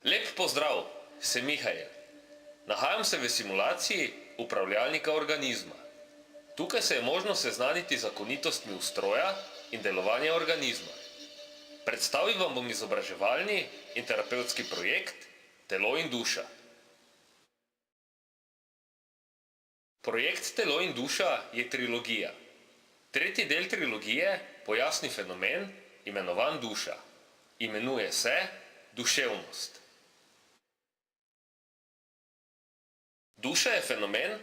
Lep pozdrav, sem Mihael. Nahajam se v simulaciji upravljalnika organizma. Tukaj se je možno seznaniti z zakonitostmi ustroja in delovanja organizma. Predstavil vam bom izobraževalni in terapevtski projekt Telo in duša. Projekt Telo in duša je trilogija. Tretji del trilogije pojasni fenomen, imenovan duša. Imenuje se duševnost. Duša je fenomen,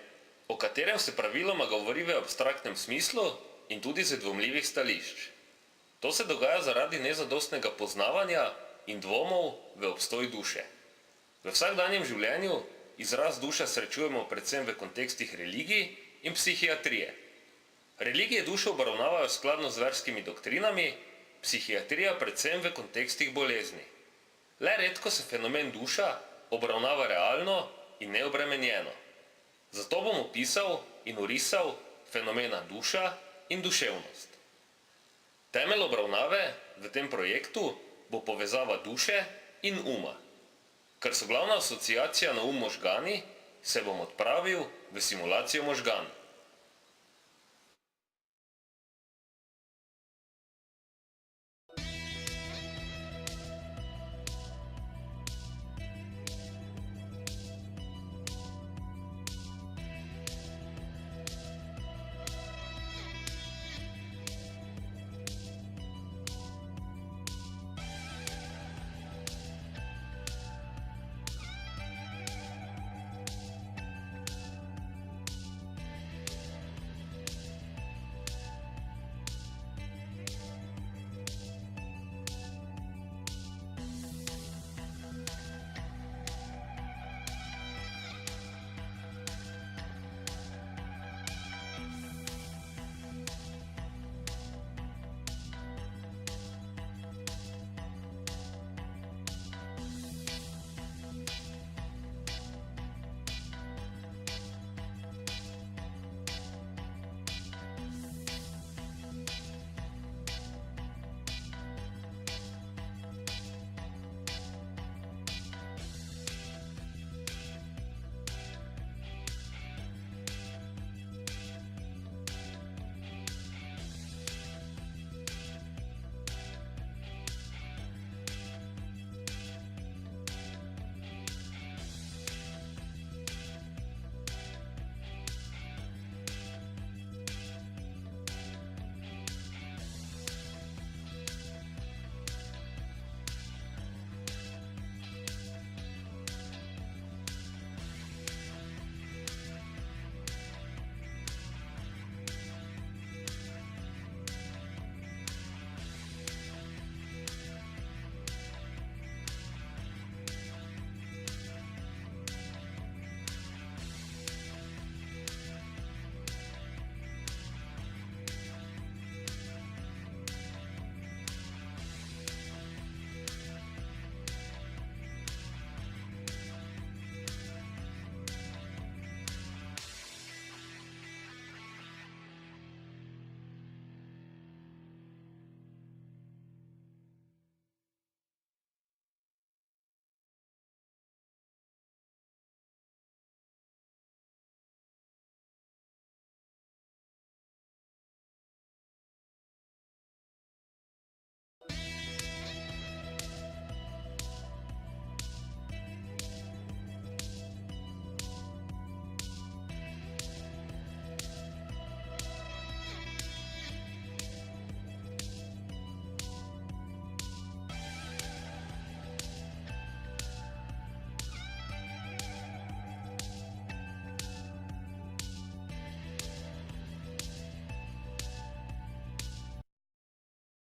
o katerem se praviloma govori v abstraktnem smislu in tudi z dvomljivih stališč. To se dogaja zaradi nezadostnega poznavanja in dvomov v obstoj duše. V vsakdanjem življenju izraz duša srečujemo predvsem v kontekstih religij in psihiatrije. Religije dušo obravnavajo skladno z verskimi doktrinami, psihiatrija predvsem v kontekstih bolezni. Le redko se fenomen duša obravnava realno in neobremenjeno. Zato bom opisal in orisal fenomena duša in duševnost. Temelj obravnave v tem projektu bo povezava duše in uma. Ker so glavna asociacija na možgani, se bom odpravil v simulacijo možgan.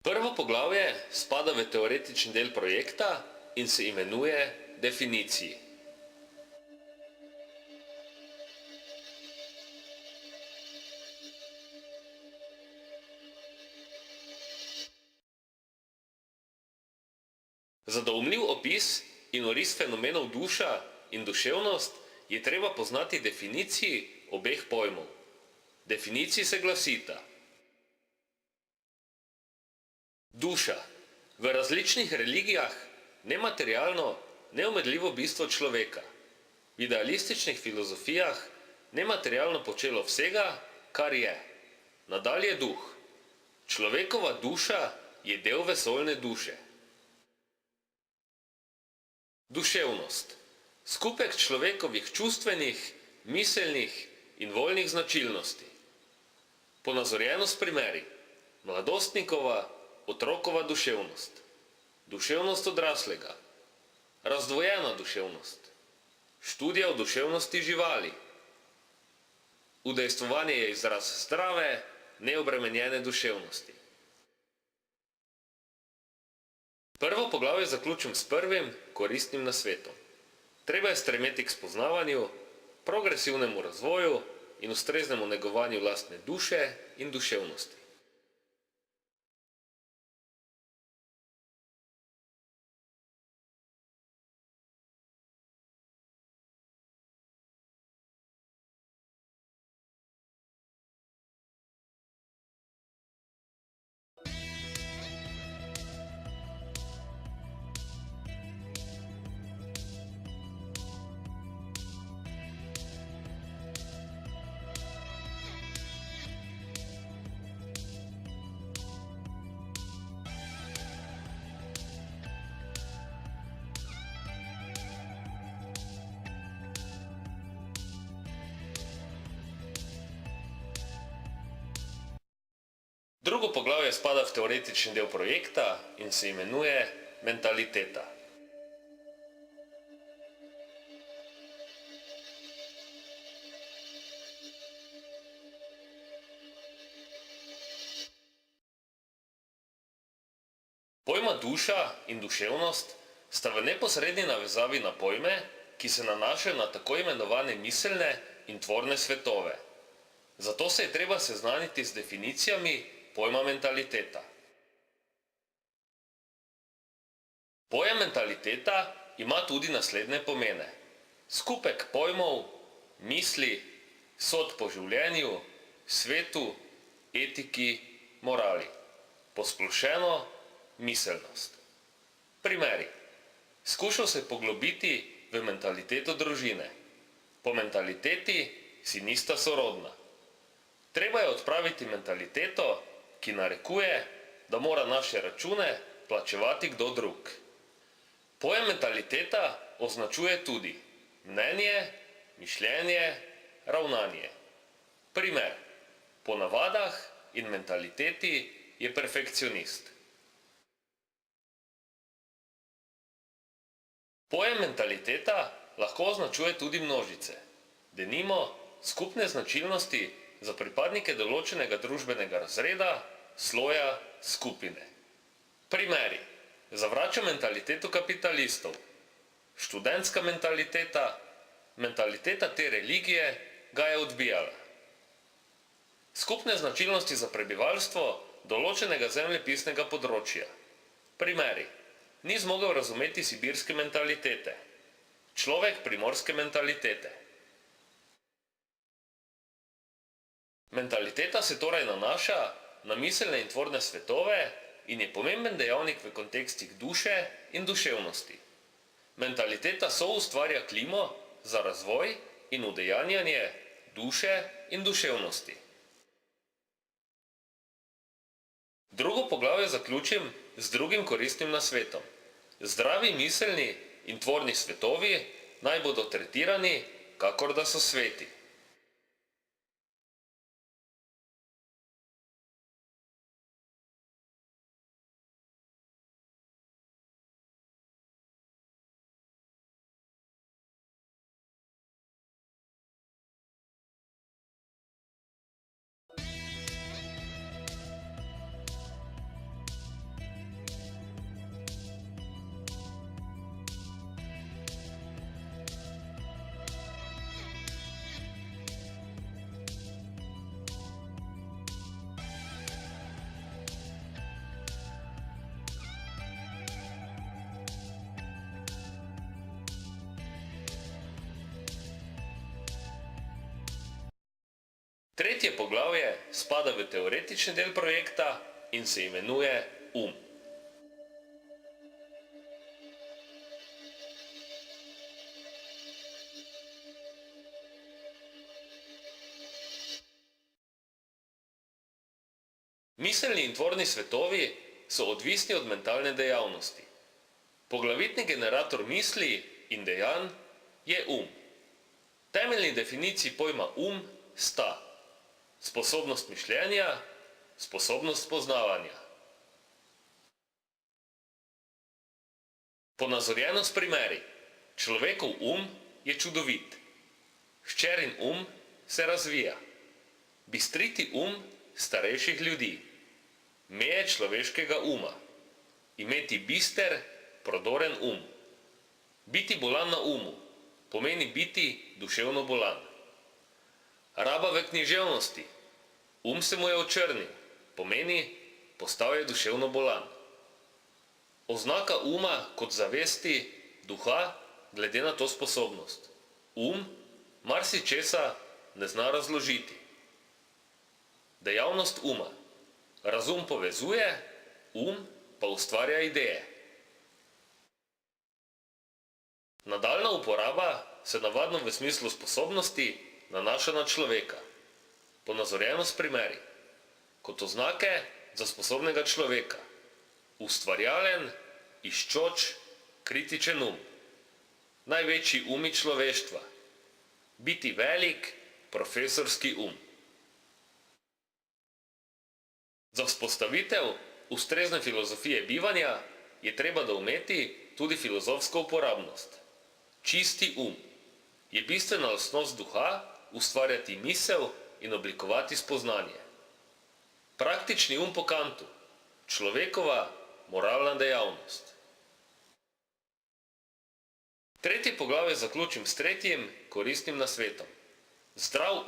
Prvo poglavje spada v teoretični del projekta in se imenuje definiciji. Za doumljiv opis in oris fenomenov duša in duševnost je treba poznati definiciji obeh pojmov. Definiciji se glasita: duša v različnih religijah nematerialno neomedljivo bistvo človeka. V idealističnih filozofijah nematerialno počelo vsega, kar je. Nadalje duh. Človekova duša je del vesoljne duše. Duševnost. Skupek človekovih čustvenih, miselnih in voljnih značilnosti. Ponazorjeno s primeri. Mladostnikova, otrokova duševnost. Duševnost odraslega. Razdvojena duševnost. Študija o duševnosti živali. Udejstvovanje je izraz zdrave, neobremenjene duševnosti. Prvo poglavje zaključim s prvim, koristnim nasvetom. Treba je stremeti k spoznavanju, progresivnemu razvoju in ustreznemu negovanju lastne duše in duševnosti. Drugo poglavje spada v teoretični del projekta in se imenuje mentaliteta. Pojma duša in duševnost sta v neposredni navezavi na pojme, ki se nanašajo na tako imenovane miselne in tvorne svetove. Zato se je treba seznaniti z definicijami pojma mentaliteta. Pojem mentaliteta ima tudi naslednje pomene. Skupek pojmov, misli, sodb po življenju, svetu, etiki, morali. Posplošeno, miselnost. Primeri. Skušal se poglobiti v mentaliteto družine. Po mentaliteti si nista sorodna. Treba je odpraviti mentaliteto, ki narekuje, da mora naše račune plačevati kdo drug. Pojem mentaliteta označuje tudi mnenje, mišljenje, ravnanje. Primer. Po navadah in mentaliteti je perfekcionist. Pojem mentaliteta lahko označuje tudi množice. Denimo, skupne značilnosti za pripadnike določenega družbenega razreda, sloja, skupine. Primeri. Zavrača mentaliteto kapitalistov. Študentska mentaliteta, mentaliteta te religije ga je odbijala. Skupne značilnosti za prebivalstvo določenega zemljepisnega področja. Primeri. Ni zmogel razumeti sibirske mentalitete. Človek primorske mentalitete. Mentaliteta se torej nanaša na miselne in tvorne svetove in je pomemben dejavnik v kontekstih duše in duševnosti. Mentaliteta soustvarja klimo za razvoj in udejanjanje duše in duševnosti. Drugo poglavje zaključim z drugim koristnim nasvetom. Zdravi miselni in tvorni svetovi naj bodo tretirani, kakor da so sveti. Tretje poglavje spada v teoretični del projekta in se imenuje Miselni in tvorni svetovi so odvisni od mentalne dejavnosti. Poglavitni generator misli in dejanj je Temeljni definiciji pojma sta sposobnost mišljenja, sposobnost poznavanja. Ponazorjeno s primeri. Človekov je čudovit. Hčerin se razvija. Bistriti starejših ljudi. Meje človeškega Imeti bister, prodoren Biti bolan na pomeni biti duševno bolan. Raba v književnosti. Se mu je očrnil, pomeni postal je duševno bolan. Oznaka kot zavesti, duha, glede na to sposobnost. marsičesa ne zna razložiti. Dejavnost Razum povezuje, pa ustvarja ideje. Nadaljna uporaba se navadno v smislu sposobnosti nanaša na človeka. Ponazorjeno s primeri. Kot oznake za sposobnega človeka. Ustvarjalen, iščoč, kritičen Največji človeštva. Biti velik, profesorski Za vzpostavitev ustrezne filozofije bivanja je treba doumeti tudi filozofsko uporabnost. Čisti je bistvena lastnost duha ustvarjati misel in oblikovati spoznanje. Praktični po Kantu. Človekova moralna dejavnost. Tretje poglavje zaključim s tretjim koristnim nasvetom. Zdrav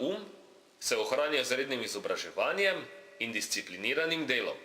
se ohranja z rednim izobraževanjem in discipliniranim delom.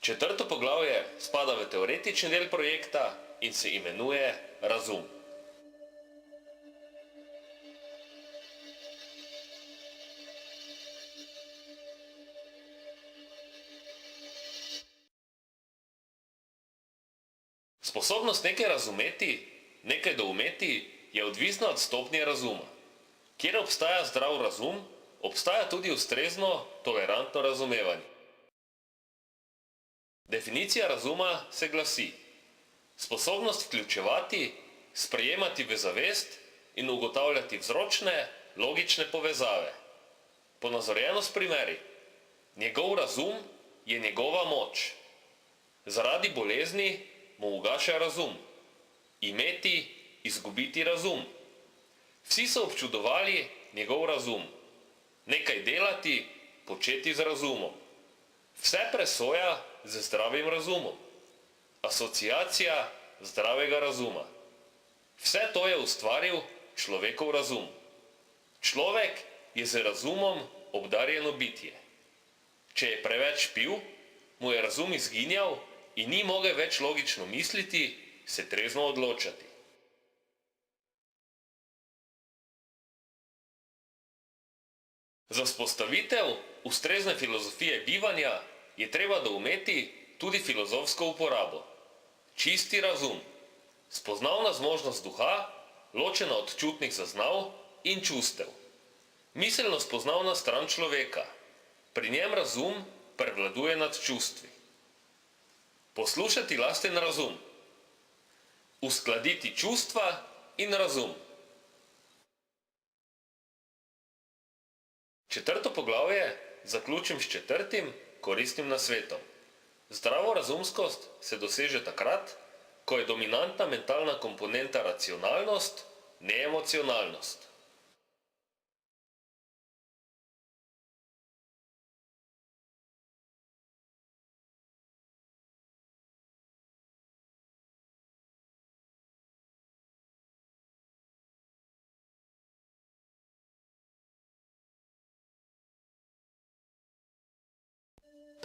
Četrto poglavje spada v teoretični del projekta in se imenuje Razum. Sposobnost nekaj razumeti, nekaj doumeti, je odvisna od stopnje razuma. Kjer obstaja zdrav razum, obstaja tudi ustrezno, tolerantno razumevanje. Definicija razuma se glasi: sposobnost vključevati, sprejemati v zavest in ugotavljati vzročne, logične povezave. Ponazorjeno s primeri. Njegov razum je njegova moč. Zaradi bolezni mu ugaša razum. Imeti, izgubiti razum. Vsi so občudovali njegov razum. Nekaj delati, početi z razumom. Vse presoja z zdravim razumom. Asociacija zdravega razuma. Vse to je ustvaril človekov razum. Človek je z razumom obdarjeno bitje. Če je preveč pil, mu je razum izginjal in ni mogel več logično misliti, se trezno odločati. Za vzpostavitev ustrezne filozofije bivanja je treba doumeti tudi filozofsko uporabo. Čisti razum. Spoznavna zmožnost duha, ločena od čutnih zaznav in čustev. Miselno spoznavna stran človeka. Pri njem razum prevladuje nad čustvi. Poslušati lasten razum. Uskladiti čustva in razum. Četrto poglavje zaključim s četrtim koristnim nasvetom. Zdravorazumskost se doseže takrat, ko je dominantna mentalna komponenta racionalnost, ne emocionalnost.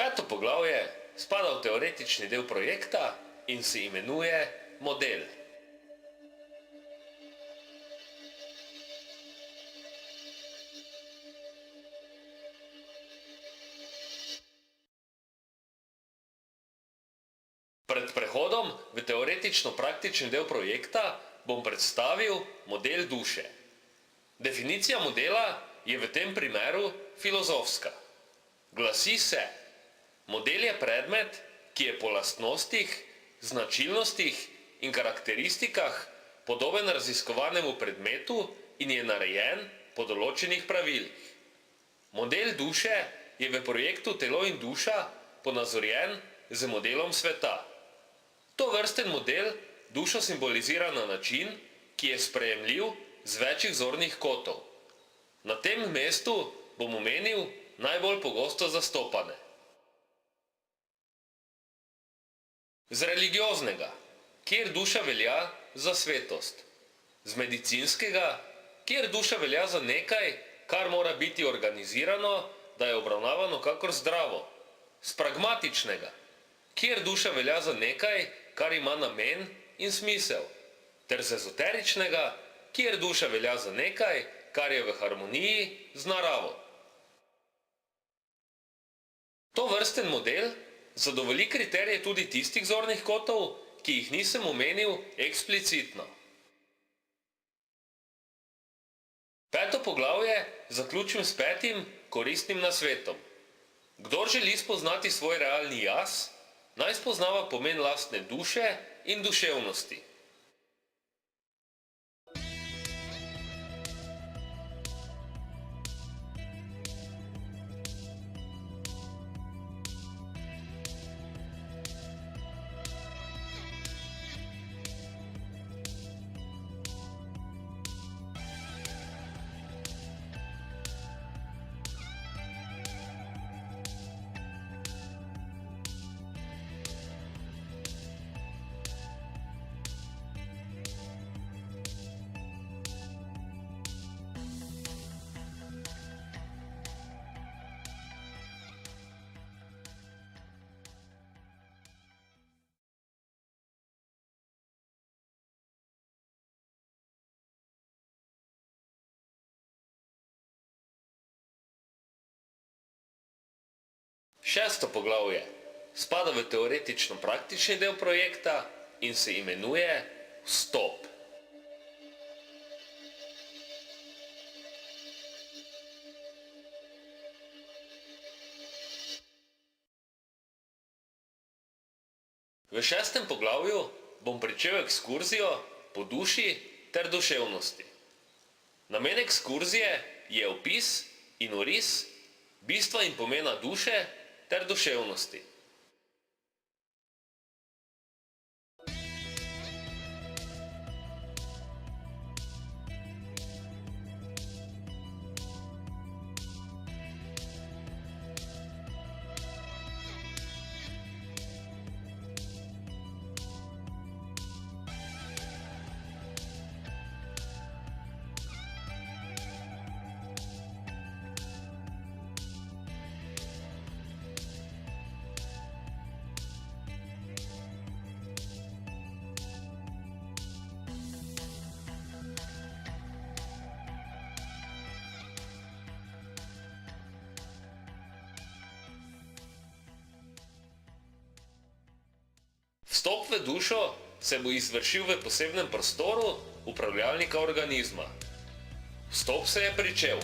Peto poglavje spada v teoretični del projekta in se imenuje model. Pred prehodom v teoretično-praktični del projekta bom predstavil model duše. Definicija modela je v tem primeru filozofska. Glasi se: model je predmet, ki je po lastnostih, značilnostih in karakteristikah podoben raziskovanemu predmetu in je narejen po določenih pravilih. Model duše je v projektu Telo in duša ponazorjen z modelom sveta. To vrsten model dušo simbolizira na način, ki je sprejemljiv z večjih zornih kotov. Na tem mestu bom omenil najbolj pogosto zastopane. Z religioznega, kjer duša velja za svetost. Z medicinskega, kjer duša velja za nekaj, kar mora biti organizirano, da je obravnavano kakor zdravo. Z pragmatičnega, kjer duša velja za nekaj, kar ima namen in smisel, ter z ezoteričnega, kjer duša velja za nekaj, kar je v harmoniji z naravo. To vrsten model zadovolji kriterije tudi tistih zornih kotov, ki jih nisem omenil eksplicitno. Peto poglavje zaključim s petim koristnim nasvetom. Kdor želi spoznati svoj realni jaz, naj spoznava pomen lastne duše in duševnosti. Šesto poglavje spada v teoretično-praktični del projekta in se imenuje Vstop. V šestem poglavju bom pričel ekskurzijo po duši ter duševnosti. Namen ekskurzije je opis in oris bistva in pomena duše ter duševnosti. Vstop v dušo se bo izvršil v posebnem prostoru upravljalnika organizma. Vstop se je pričel.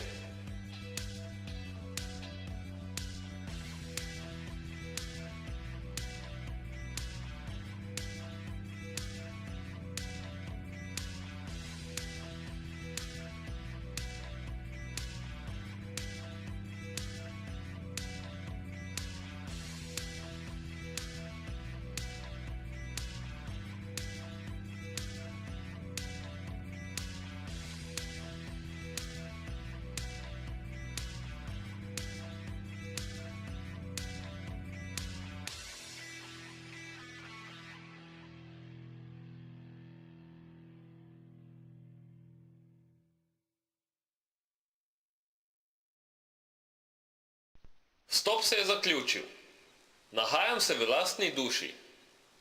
Vstop se je zaključil. Nahajam se v lastni duši.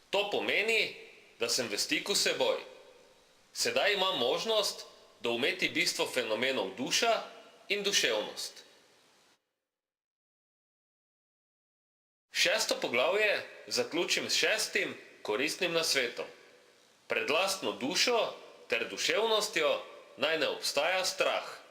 To pomeni, da sem v stiku s seboj. Sedaj imam možnost doumeti bistvo fenomenov duša in duševnost. Šesto poglavje zaključim s šestim koristnim nasvetom. Pred lastno dušo ter duševnostjo naj ne obstaja strah.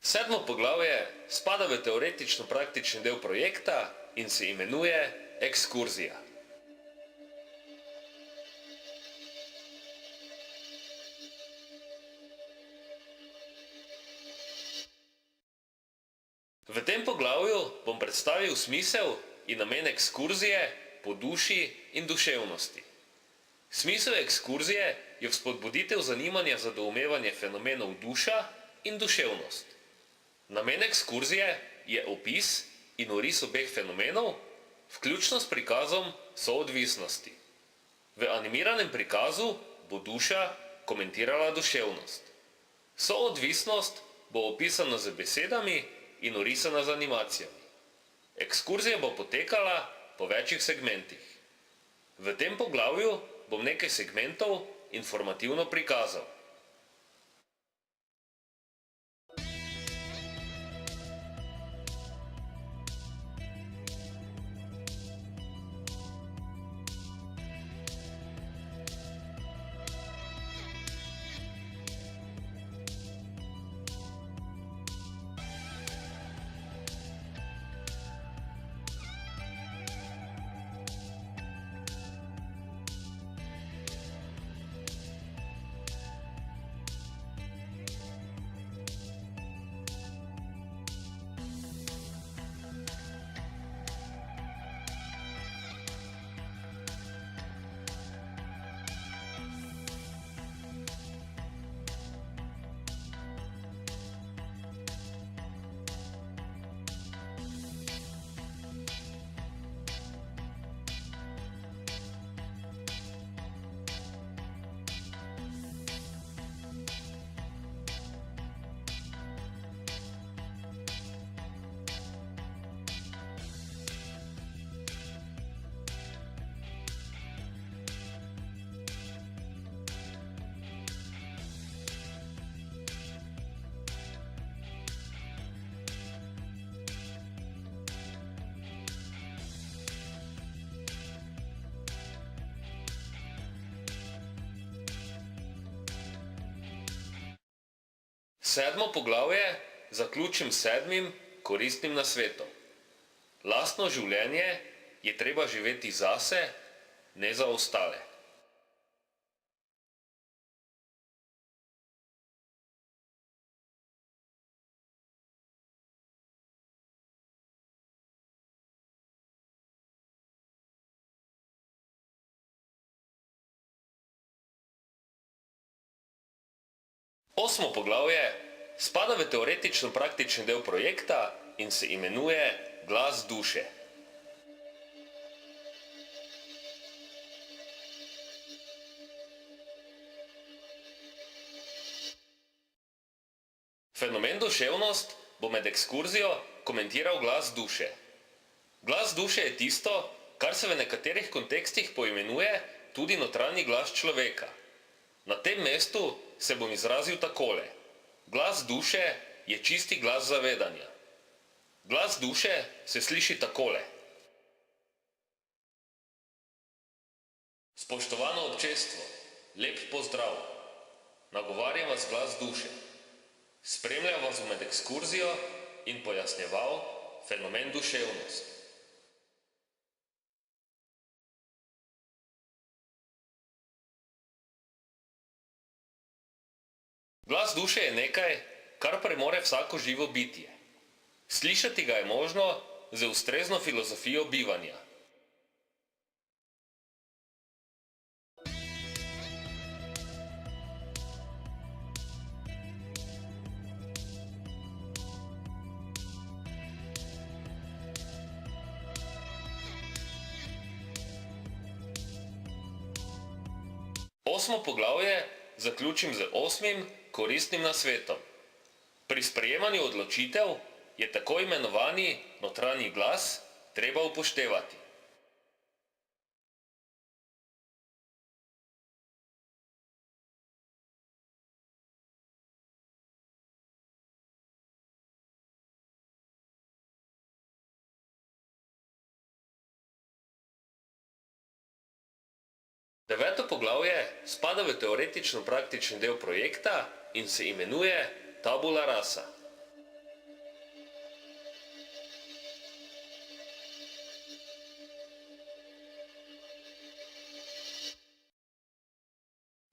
Sedmo poglavje spada v teoretično-praktični del projekta in se imenuje ekskurzija. V tem poglavju bom predstavil smisel in namen ekskurzije po duši in duševnosti. Smisel ekskurzije je vzpodbuditev zanimanja za doumevanje fenomenov duša in duševnost. Namen ekskurzije je opis in oris obeh fenomenov, vključno s prikazom soodvisnosti. V animiranem prikazu bo duša komentirala duševnost. Soodvisnost bo opisana z besedami in orisana z animacijami. Ekskurzija bo potekala po večjih segmentih. V tem poglavju bom nekaj segmentov informativno prikazal. Sedmo poglavje zaključim s sedmim koristnim nasvetom. Lastno življenje je treba živeti zase, ne za ostale. Osmo poglavje spada v teoretično-praktični del projekta in se imenuje Glas duše. Fenomen duševnost bo med ekskurzijo komentiral glas duše. Glas duše je tisto, kar se v nekaterih kontekstih poimenuje tudi notranji glas človeka. Na tem mestu se bom izrazil takole. Glas duše je čisti glas zavedanja. Glas duše se sliši takole. Spoštovano občestvo, lep pozdrav. Nagovarjam vas glas duše. Spremljam vas med ekskurzijo in pojasnjeval fenomen duševnost. Glas duše je nekaj, kar premore vsako živo bitje. Slišati ga je možno z ustrezno filozofijo bivanja. 8. poglavje zaključim z 8. koristnim nasvetom. Pri sprejemanju odločitev je tako imenovani notranji glas treba upoštevati. Deveto poglavje spada v teoretično-praktični del projekta in se imenuje Tabula rasa.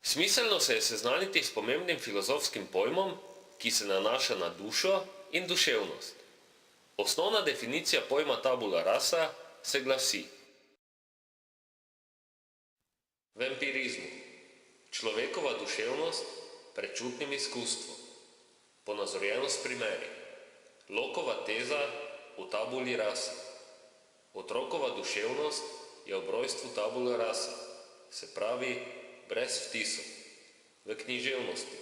Smiselno se je seznaniti s pomembnim filozofskim pojmom, ki se nanaša na dušo in duševnost. Osnovna definicija pojma tabula rasa se glasi: v empirizmu človekova duševnost pred čutnim izkustvom, ponazorjenost s primeri, Lockeova teza o tabuli rasa. Otrokova duševnost je ob rojstvu tabula rasa, se pravi brez vtisov, v književnosti.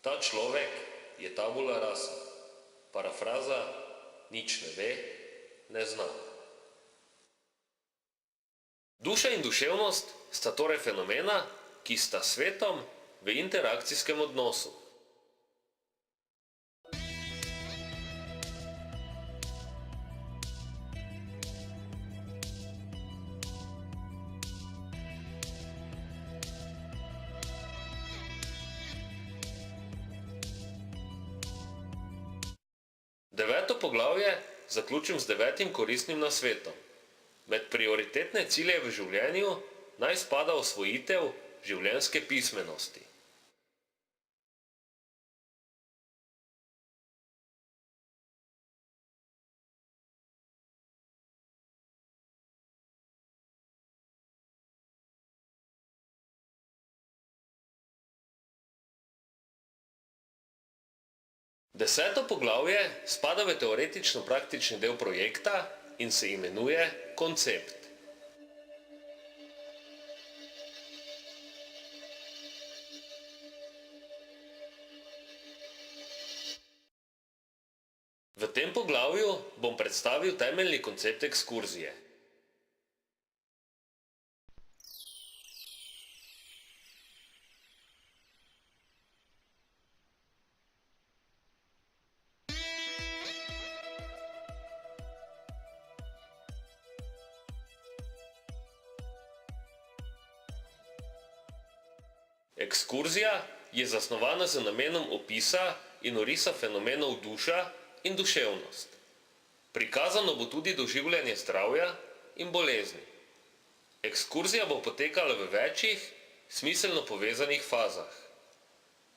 Ta človek je tabula rasa. Parafraza: nič ne ve, ne zna. Duša in duševnost sta torej fenomena, ki sta s svetom v interakcijskem odnosu. Deveto poglavje zaključim z 9. koristnim nasvetom. Med prioritetne cilje v življenju naj spada osvojitev življenjske pismenosti. Deseto poglavje spada v teoretično-praktični del projekta in se imenuje koncept. V tem poglavju bom predstavil temeljni koncept ekskurzije. Ekskurzija je zasnovana z namenom opisa in orisa fenomenov duša in duševnost. Prikazano bo tudi doživljanje zdravja in bolezni. Ekskurzija bo potekala v večjih, smiselno povezanih fazah.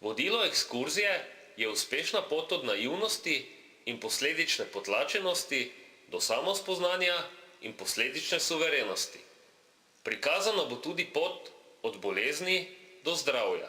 Vodilo ekskurzije je uspešna pot od naivnosti in posledične potlačenosti do samospoznanja in posledične suverenosti. Prikazana bo tudi pot od bolezni do zdravja.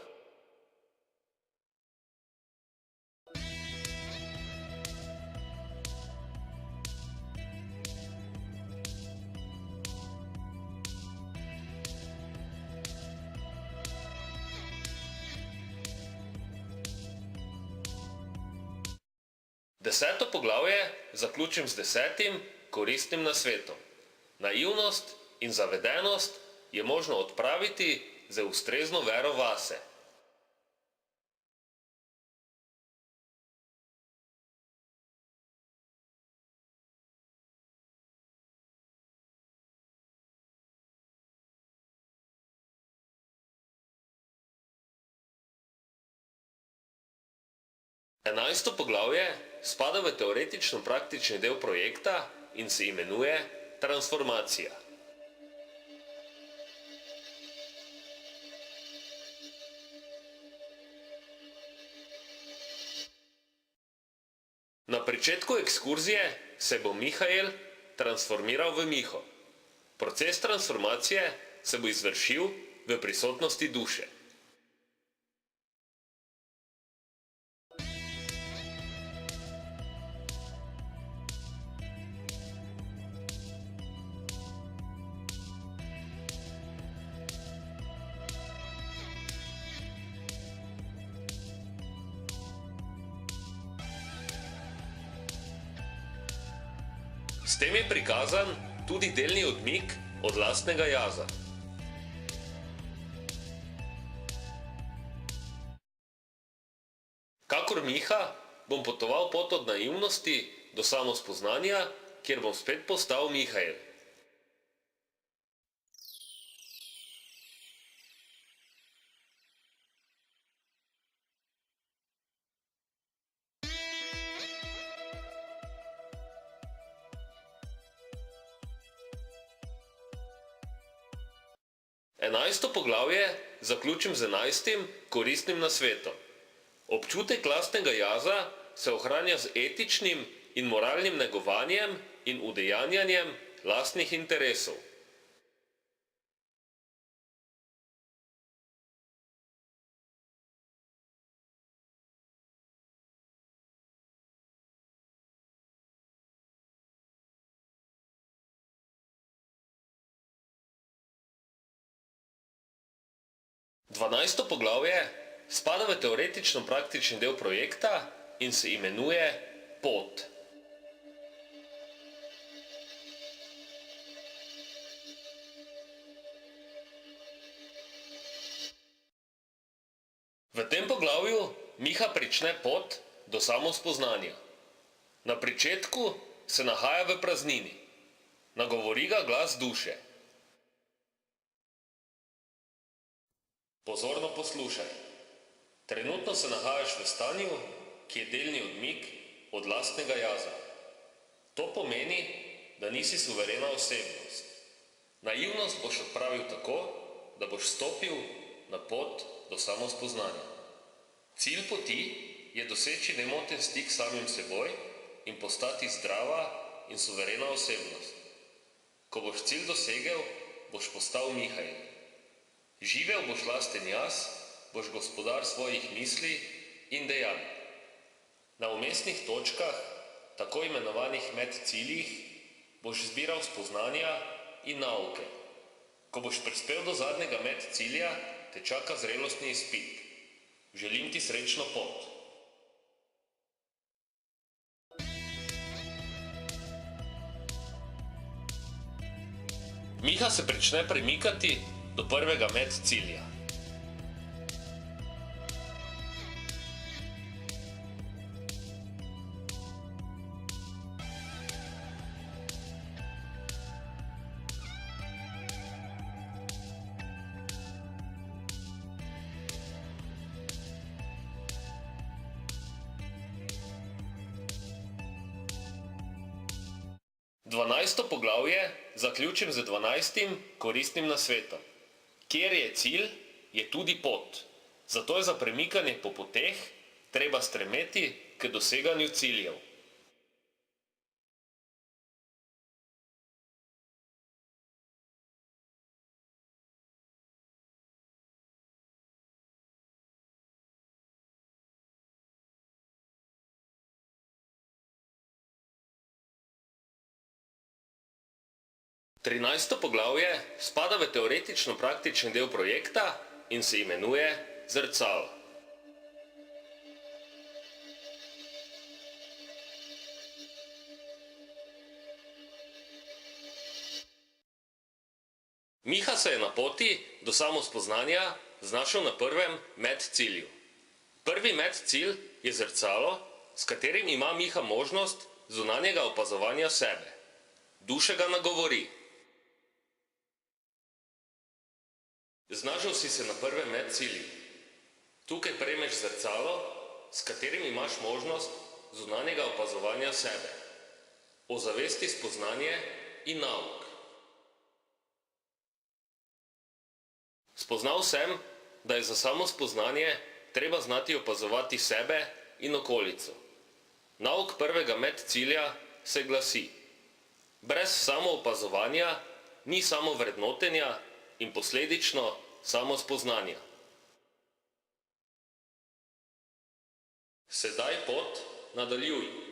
Deseto poglavje zaključim z 10. koristnim nasvetom. Naivnost in zavedenost je možno odpraviti z ustrezno vero vase. Enajsto poglavje spada v teoretično-praktični del projekta in se imenuje transformacija. Na pričetku ekskurzije se bo Mihael transformiral v Miho. Proces transformacije se bo izvršil v prisotnosti duše. tem je prikazan tudi delni odmik od lastnega jaza. Kakor Miha bom potoval pot od naivnosti do samospoznanja, kjer bom spet postal Mihael. Enajsto poglavje zaključim z 11. koristnim nasvetom. Občutek lastnega jaza se ohranja z etičnim in moralnim negovanjem in udejanjanjem lastnih interesov. Dvanajsto poglavje spada v teoretično-praktični del projekta in se imenuje Pot. V tem poglavju Miha prične pot do samospoznanja. Na pričetku se nahaja v praznini. Nagovori ga glas duše. Pozorno poslušaj. Trenutno se nahajaš v stanju, ki je delni odmik od lastnega jaza. To pomeni, da nisi suverena osebnost. Naivnost boš odpravil tako, da boš stopil na pot do samospoznanja. Cilj poti je doseči nemoten stik s samim seboj in postati zdrava in suverena osebnost. Ko boš cilj dosegel, boš postal Mihael. Živel boš lasten jaz, boš gospodar svojih misli in dejanj. Na vmesnih točkah, tako imenovanih medciljih, boš zbiral spoznanja in nauke. Ko boš prispel do zadnjega medcilja, te čaka zrelostni izpit. Želim ti srečno pot. Miha se prične premikati do prvega medcilja. Dvanajsto poglavje zaključim z 12. koristnim nasvetom. Kjer je cilj, je tudi pot. Zato je za premikanje po poteh treba stremeti k doseganju ciljev. Trinajsto poglavje spada v teoretično-praktični del projekta in se imenuje Zrcalo. Miha se je na poti do samospoznanja znašel na prvem medcilju. Prvi medcilj je zrcalo, s katerim ima Miha možnost zunanjega opazovanja sebe. Duša ga nagovori. Znašel si se na prvem medcilju. Tukaj prejmeš zrcalo, s katerim imaš možnost zunanjega opazovanja sebe. Ozavesti spoznanje in nauk. Spoznal sem, da je za samo spoznanje treba znati opazovati sebe in okolico. Nauk prvega medcilja se glasi: brez samoopazovanja ni samovrednotenja in posledično samospoznanja. Sedaj pot nadaljuj.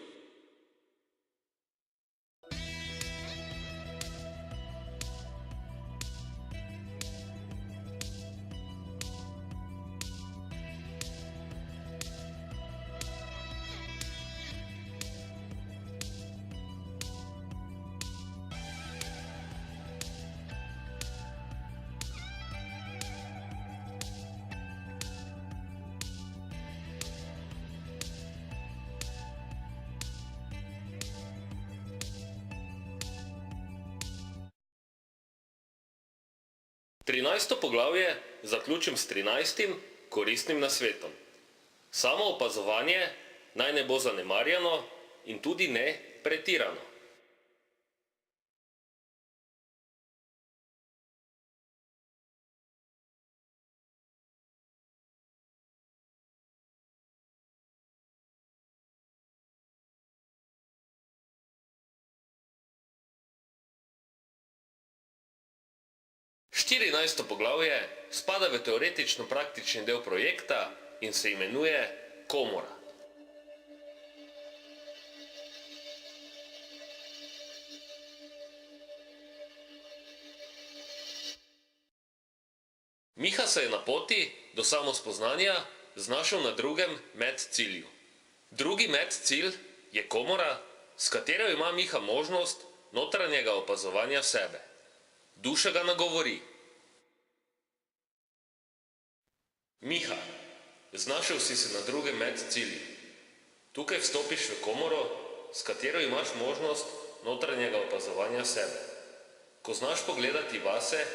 13. poglavje zaključim s 13. koristnim nasvetom. Samo opazovanje naj ne bo zanemarjeno in tudi ne pretirano. Štirinajsto poglavje spada v teoretično-praktični del projekta in se imenuje Komora. Miha se je na poti do samospoznanja znašel na drugem medcilju. Drugi medcilj je komora, s katero ima Miha možnost notranjega opazovanja sebe. Duša ga nagovori. Miha, znašel si se na drugem medcilju. Tukaj vstopiš v komoro, s katero imaš možnost notranjega opazovanja sebe. Ko znaš pogledati vase,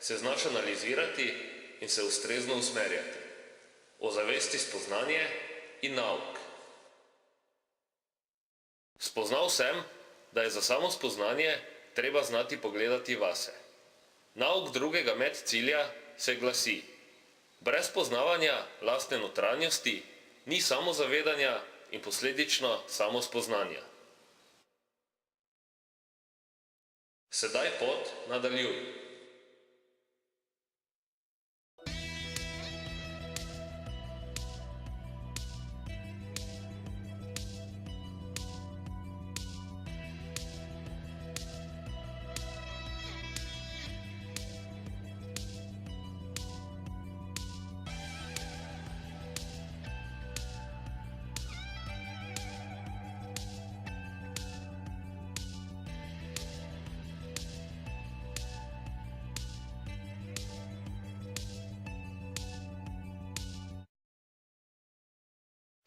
se znaš analizirati in se ustrezno usmerjati. Ozavesti spoznanje in nauk. Spoznal sem, da je za samo spoznanje treba znati pogledati vase. Nauk drugega medcilja se glasi: brez poznavanja lastne notranjosti ni samozavedanja in posledično samospoznanja. Sedaj pot nadaljuj.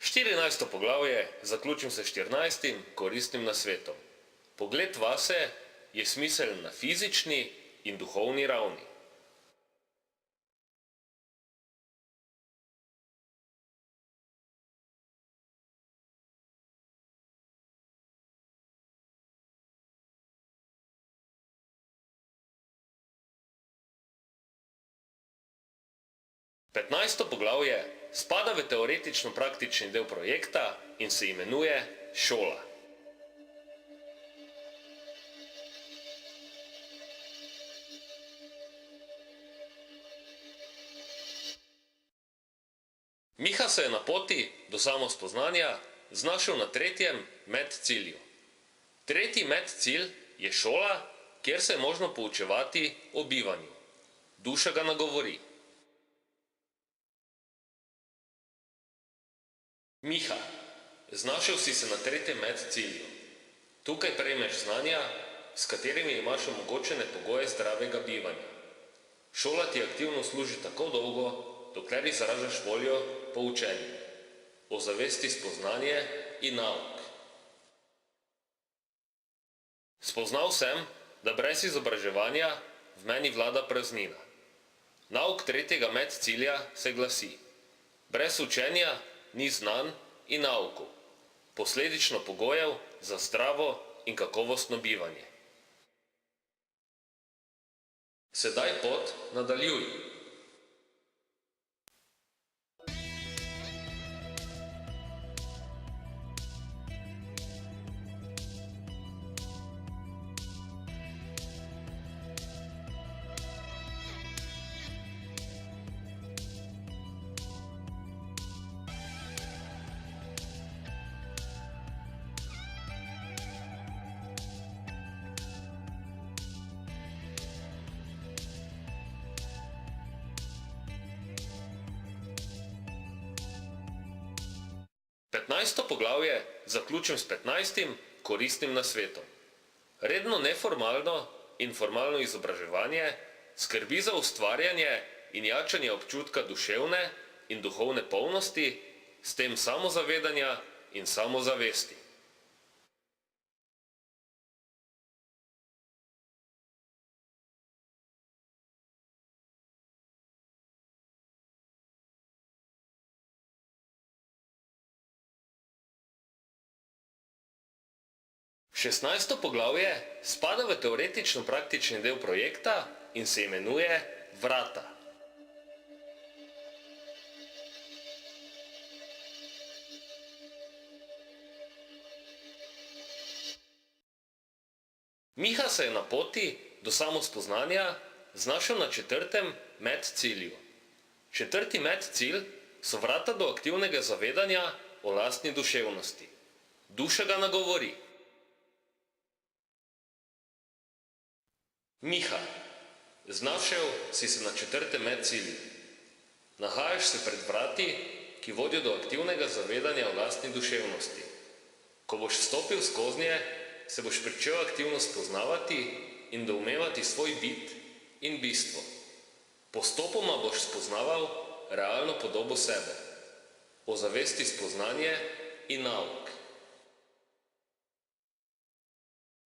Štirinajsto poglavje zaključim se 14. koristnim nasvetom. Pogled vase je smiseln na fizični in duhovni ravni. Petnajsto poglavje spada v teoretično-praktični del projekta in se imenuje Šola. Miha se je na poti do samospoznanja znašel na tretjem medcilju. Tretji medcilj je šola, kjer se je možno poučevati o bivanju. Duša ga nagovori. Miha, znašel si se na tretjem medcilju. Tukaj prejmeš znanja, s katerimi imaš omogočene pogoje zdravega bivanja. Šola ti aktivno služi tako dolgo, dokler izražaš voljo po učenju. Ozavesti spoznanje in nauk. Spoznal sem, da brez izobraževanja v meni vlada praznina. Nauk tretjega medcilja se glasi: brez učenja ni znanj in nauku, posledično pogojev za zdravo in kakovostno bivanje. Sedaj pot nadaljuj. Petnajsto poglavje zaključim s 15. koristnim nasvetom. Redno neformalno in formalno izobraževanje skrbi za ustvarjanje in jačanje občutka duševne in duhovne polnosti, s tem samozavedanja in samozavesti. 16. poglavje spada v teoretično-praktični del projekta in se imenuje Vrata. Miha se je na poti do samospoznanja znašel na 4. medcilju. 4. medcilj so vrata do aktivnega zavedanja o lastni duševnosti. Duša ga nagovori. Miha, znašel si se na 4. medcilju. Nahajaš se pred vrati, ki vodijo do aktivnega zavedanja o lastni duševnosti. Ko boš stopil skoznje, se boš pričel aktivno spoznavati in doumevati svoj bit in bistvo. Postopoma boš spoznaval realno podobo sebe, ozavesti spoznanje in nauk.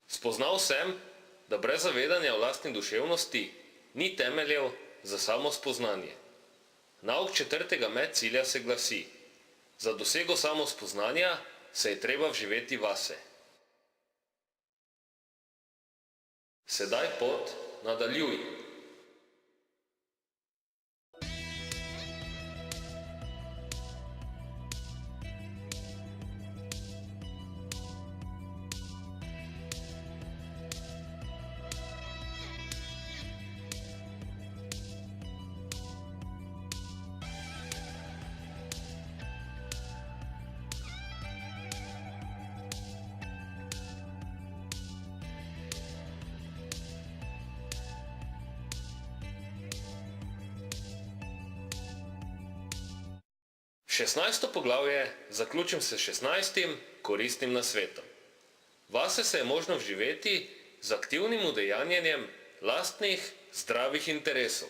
Spoznal sem, da brez zavedanja o lastni duševnosti ni temeljev za samo spoznanje. Nauk 4. medcilja se glasi: za dosego samospoznanja se je treba vživeti vase. Sedaj pot nadaljuj. Šestnajsto poglavje zaključim se 16. koristnim nasvetom. Vase se je možno vživeti z aktivnim udejanjenjem lastnih zdravih interesov.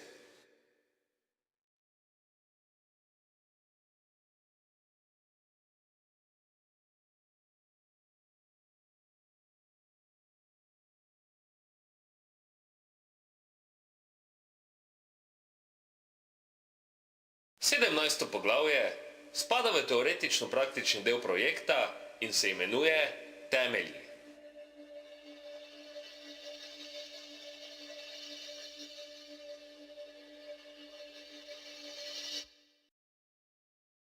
Sedemnajsto poglavje spada v teoretično-praktični del projekta in se imenuje Temelji.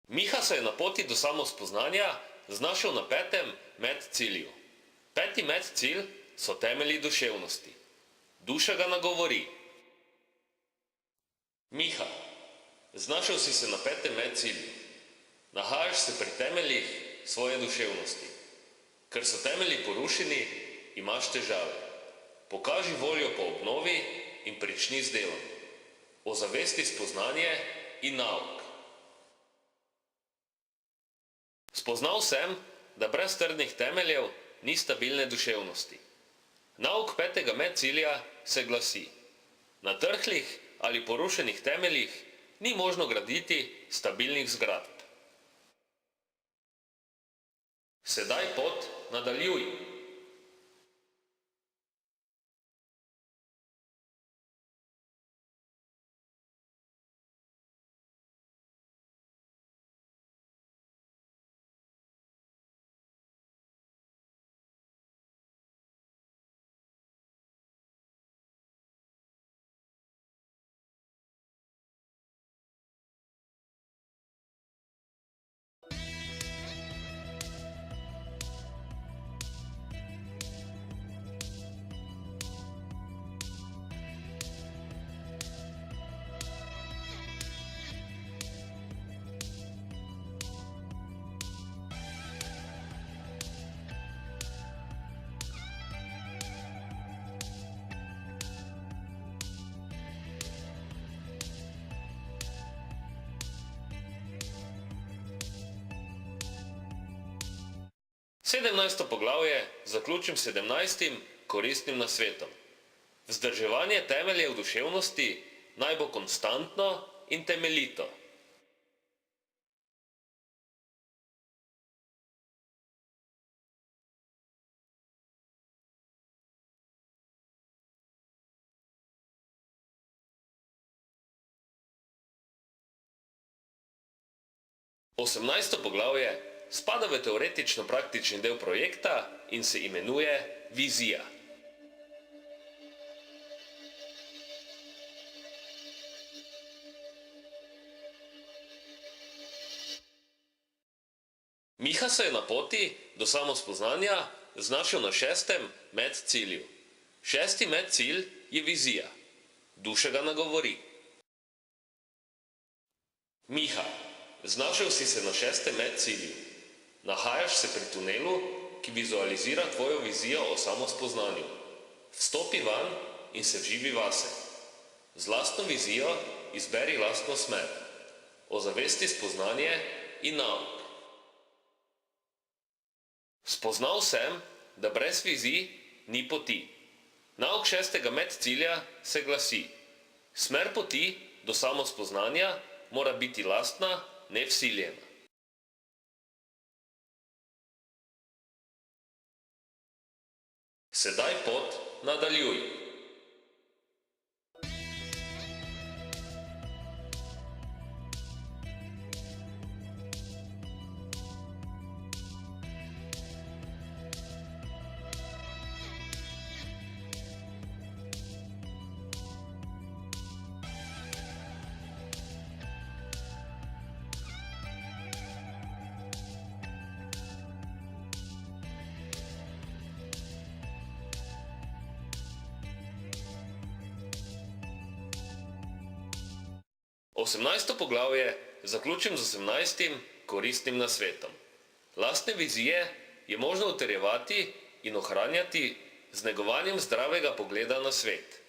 Miha se je na poti do samospoznanja znašel na 5. medcilju. 5. medcilj so temelji duševnosti. Duša ga nagovori. Miha, znašel si se na 5. medcilju. Nahajaš se pri temeljih svoje duševnosti. Ker so temelji porušeni, imaš težave. Pokaži voljo po obnovi in prični z delom. Ozavesti spoznanje in nauk. Spoznal sem, da brez trdnih temeljev ni stabilne duševnosti. Nauk 5. medcilja se glasi: na trhlih ali porušenih temeljih ni možno graditi stabilnih zgradb. Sedaj pot nadaljuj. Sedemnajsto poglavje zaključim 17. koristnim nasvetom. Vzdrževanje temeljev duševnosti naj bo konstantno in temeljito. Osemnajsto poglavje spada v teoretično-praktični del projekta in se imenuje vizija. Miha se je na poti do samospoznanja znašel na 6. medcilju. 6. medcilj je vizija. Duša ga nagovori. Miha, znašel si se na 6. medcilju. Nahajaš se pri tunelu, ki vizualizira tvojo vizijo o samospoznanju. Vstopi van in se vživi vase. Z lastno vizijo izberi lastno smer. Ozavesti spoznanje in nauk. Spoznal sem, da brez vizij ni poti. Nauk 6. medcilja se glasi: smer poti do samospoznanja mora biti lastna, ne vsiljena. Sedaj pot nadaljuj. Osemnajsto poglavje zaključim z 18. koristnim nasvetom. Lastne vizije je možno utrjevati in ohranjati z negovanjem zdravega pogleda na svet.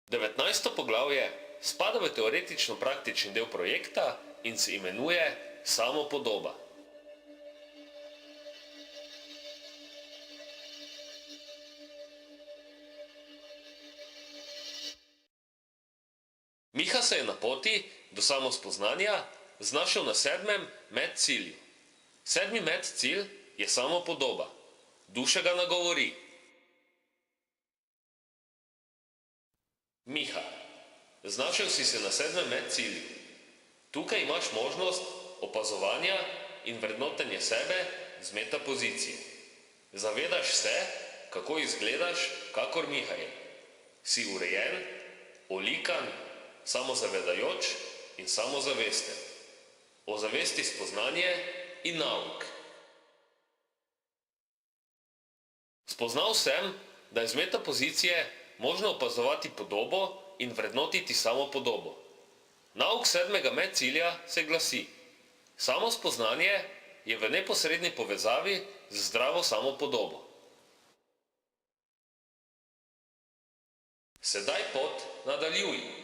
Devetnajsto poglavje spada v teoretično-praktični del projekta in se imenuje samopodoba. Miha se je na poti do samospoznanja znašel na 7. medcilju. 7. medcilj je samopodoba. Duša ga nagovori. Miha, znašel si se na 7. medcilju. Tukaj imaš možnost opazovanja in vrednotenja sebe z metapozicije. Zavedaš se, kako izgledaš, kakor Miha je. Si urejen, olikan, samozavedajoč in samozavesten. Ozavesti spoznanje in nauk. Spoznal sem, da je z metapozicije možno opazovati podobo in vrednotiti samopodobo. Nauk 7. medcilja se glasi: samospoznanje je v neposredni povezavi z zdravo samopodobo. Sedaj pot nadaljuj.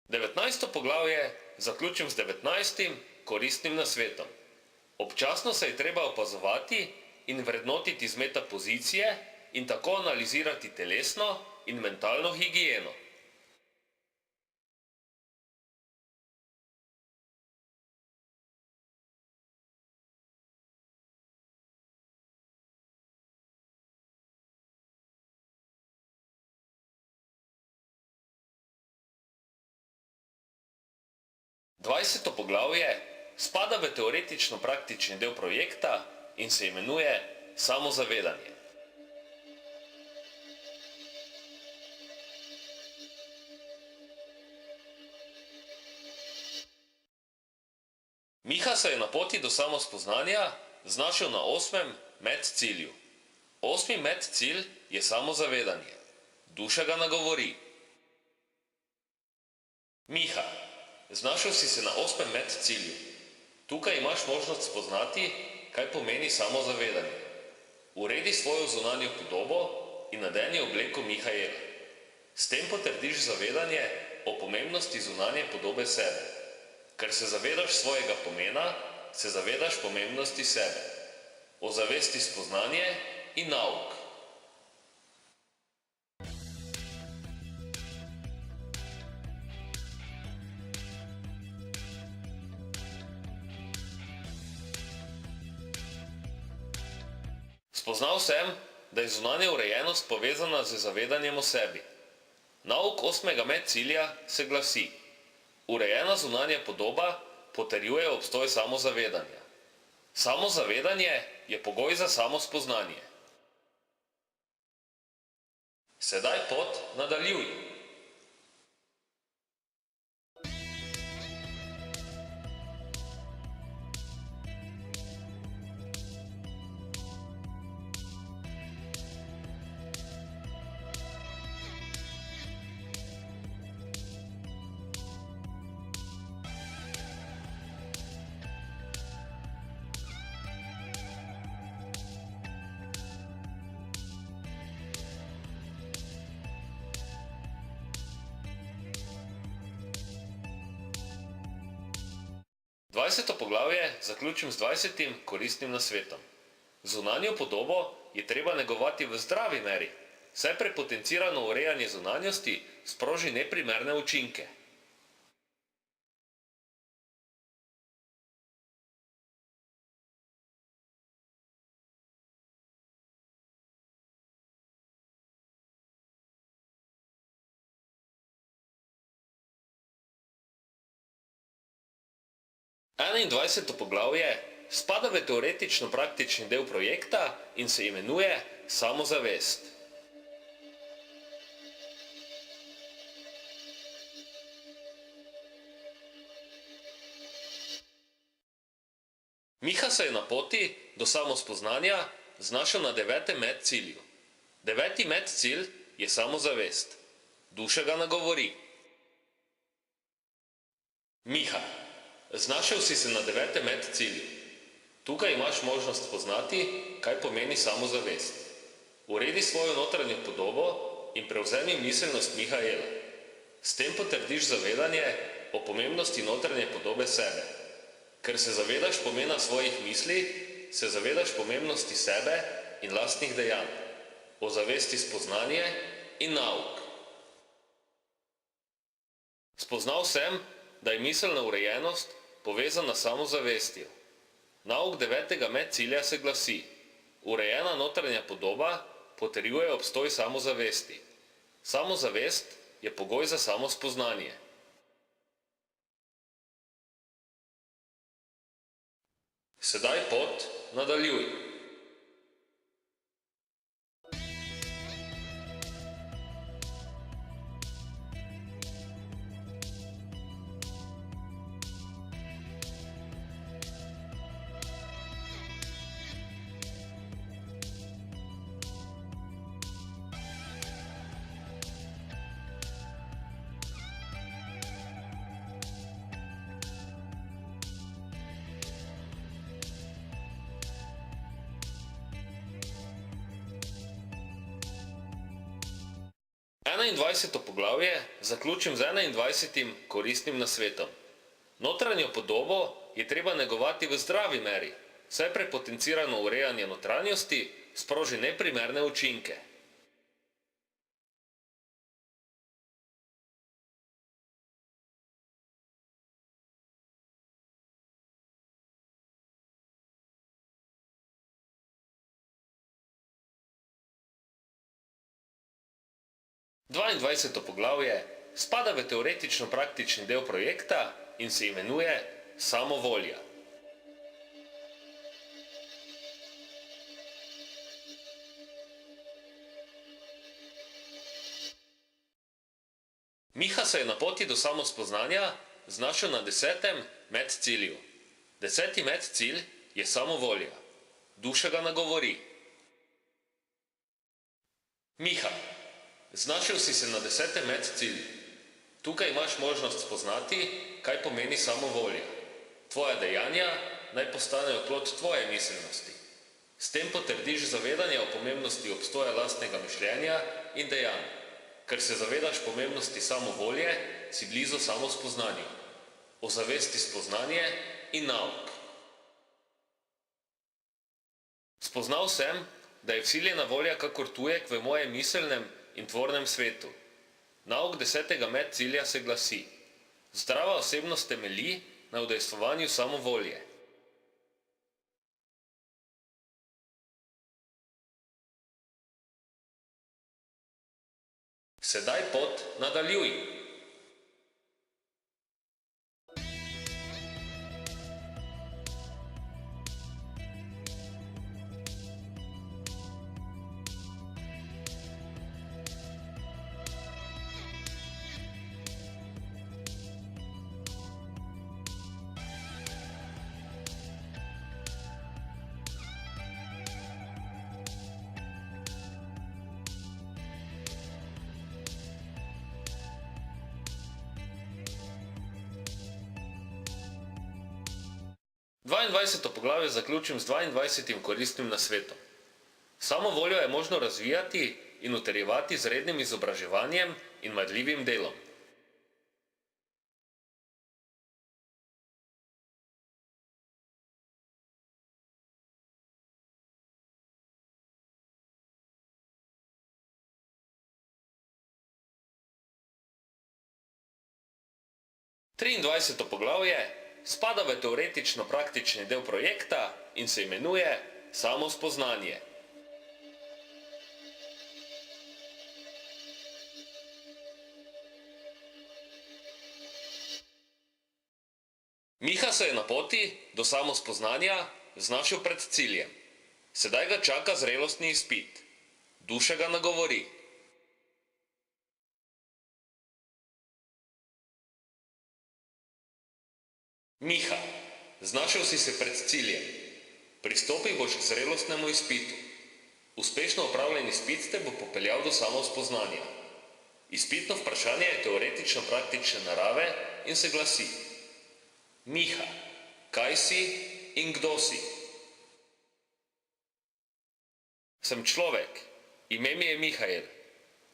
Devetnajsto poglavje zaključim z 19. koristnim nasvetom. Občasno se je treba opazovati in vrednotiti z metapozicije in tako analizirati telesno in mentalno higieno. Dvajseto poglavje spada v teoretično-praktični del projekta in se imenuje samozavedanje. Miha se je na poti do samospoznanja znašel na 8. medcilju. 8. medcilj je samozavedanje. Duša ga nagovori. Miha, znašel si se na 8. medcilju. Tukaj imaš možnost spoznati, kaj pomeni samozavedanje. Uredi svojo zunanjo podobo in nadeni obleko Mihaela. S tem potrdiš zavedanje o pomembnosti zunanje podobe sebe. Ker se zavedaš svojega pomena, se zavedaš pomembnosti sebe. Ozavesti spoznanje in nauk. Spoznal sem, da je zunanja urejenost povezana z zavedanjem o sebi. Nauk 8. medcilja se glasi: urejena zunanja podoba potrjuje obstoj samozavedanja. Samozavedanje je pogoj za samospoznanje. Sedaj pot nadaljuj. Dvajseto poglavje zaključim z 20. koristnim nasvetom. Zunanjo podobo je treba negovati v zdravi meri, saj prepotencirano urejanje zunanjosti sproži neprimerne učinke. Enaindvajseto poglavje spada v teoretično-praktični del projekta in se imenuje samozavest. Miha se je na poti do samospoznanja znašel na 9. medcilju. 9. medcilj je samozavest. Duša ga nagovori. Miha, znašel si se na 9. medcilju. Tukaj imaš možnost spoznati, kaj pomeni samozavest. Uredi svojo notranjo podobo in prevzemi miselnost Mihaela. S tem potrdiš zavedanje o pomembnosti notranje podobe sebe. Ker se zavedaš pomena svojih misli, se zavedaš pomembnosti sebe in lastnih dejanj. Ozavesti spoznanje in nauk. Spoznal sem, da je miselna urejenost povezana s samozavestjo. Nauk 9. medcilja se glasi: urejena notranja podoba potrjuje obstoj samozavesti. Samozavest je pogoj za samospoznanje. Sedaj pot nadaljuj. Enaindvajseto poglavje zaključim z 21. koristnim nasvetom. Notranjo podobo je treba negovati v zdravi meri, saj prepotencirano urejanje notranjosti sproži neprimerne učinke. Dvaindvajseto poglavje spada v teoretično-praktični del projekta in se imenuje samovolja. Miha se je na poti do samospoznanja znašel na 10. medcilju. 10. medcilj je samovolja. Duša ga nagovori. Miha, znašel si se na 10. medcilju. Tukaj imaš možnost spoznati, kaj pomeni samovolja. Tvoja dejanja naj postanejo plod tvoje miselnosti. S tem potrdiš zavedanje o pomembnosti obstoja lastnega mišljenja in dejanj. Ker se zavedaš pomembnosti samovolje, si blizu samospoznanju. Ozavesti spoznanje in nauk. Spoznal sem, da je vsiljena volja kakor tujek v mojem miselnem in tvornem svetu. Nauk 10. medcilja se glasi: zdrava osebnost temelji na udejstvovanju samovolje. Sedaj pot nadaljuj. Dvaindvajseto poglavje zaključim z 22. koristnim nasvetom. Samovoljo je možno razvijati in utrjevati z rednim izobraževanjem in marljivim delom. Triindvajseto poglavje spada v teoretično-praktični del projekta in se imenuje samospoznanje. Miha se je na poti do samospoznanja znašel pred ciljem. Sedaj ga čaka zrelostni izpit. Duša ga nagovori. Miha, znašel si se pred ciljem. Pristopil boš k zrelostnemu izpitu. Uspešno opravljen izpit te bo popeljal do samospoznanja. Izpitno vprašanje je teoretično-praktične narave in se glasi: Miha, kaj si in kdo si? Sem človek, ime mi je Mihael.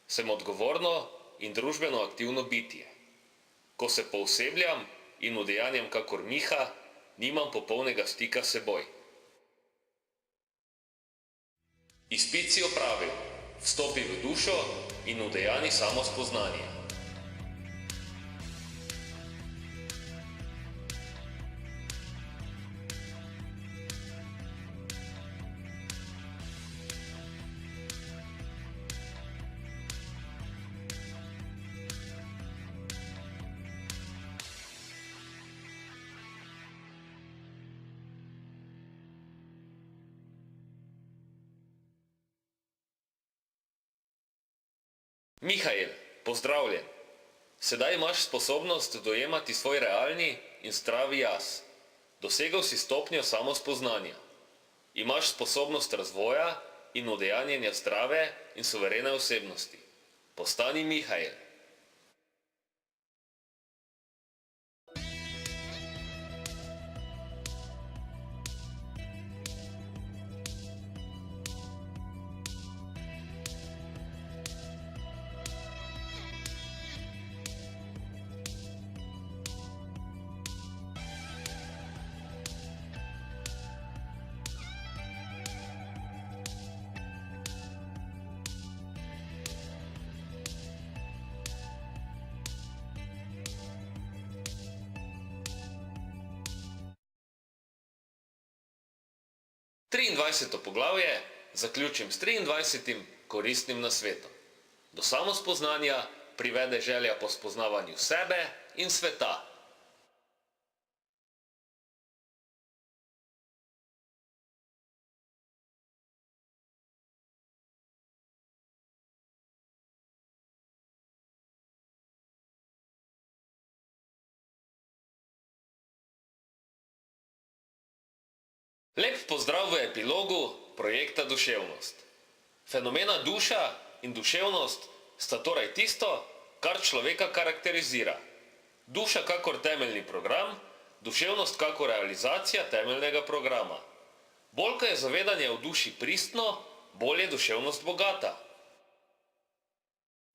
Sem odgovorno in družbeno aktivno bitje. Ko se poosebljam in udejanjam kakor Miha, nimam popolnega stika s seboj. Izpit si opravil, vstopi v dušo in udejani samospoznanje. Mihael, pozdravljen. Sedaj imaš sposobnost dojemati svoj realni in zdravi jaz. Dosegel si stopnjo samospoznanja. Imaš sposobnost razvoja in udejanjenja zdrave in suverene osebnosti. Postani Mihael. Triindvajseto poglavje zaključim s 23. koristnim nasvetom. Do samospoznanja privede želja po spoznavanju sebe in sveta. Lep pozdrav v epilogu projekta Duševnost. Fenomena duša in duševnost sta torej tisto, kar človeka karakterizira. Duša kakor temeljni program, duševnost kakor realizacija temeljnega programa. Bolj ko je zavedanje v duši pristno, bolj je duševnost bogata.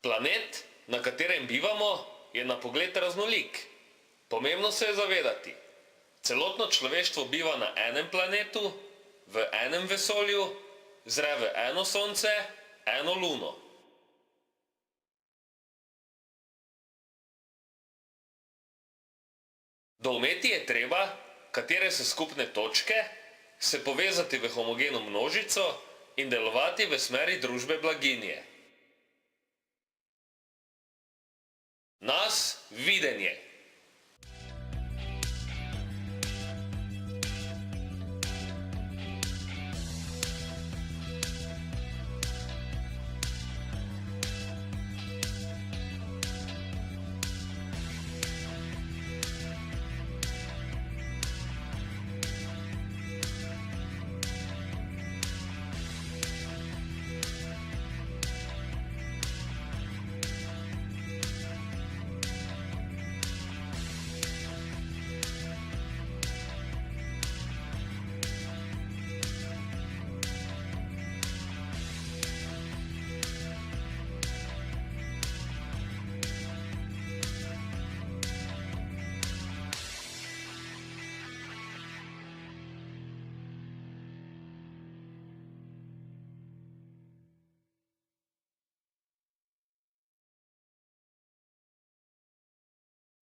Planet, na katerem bivamo, je na pogled raznolik. Pomembno se je zavedati. Celotno človeštvo biva na enem planetu, v enem vesolju, zre v eno sonce, eno luno. Doumeti je treba, katere so skupne točke, se povezati v homogeno množico in delovati v smeri družbe blaginje. Nas videnje.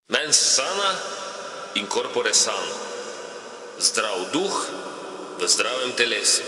Mens sana in corpore sano. Zdrav duh v zdravem telesu.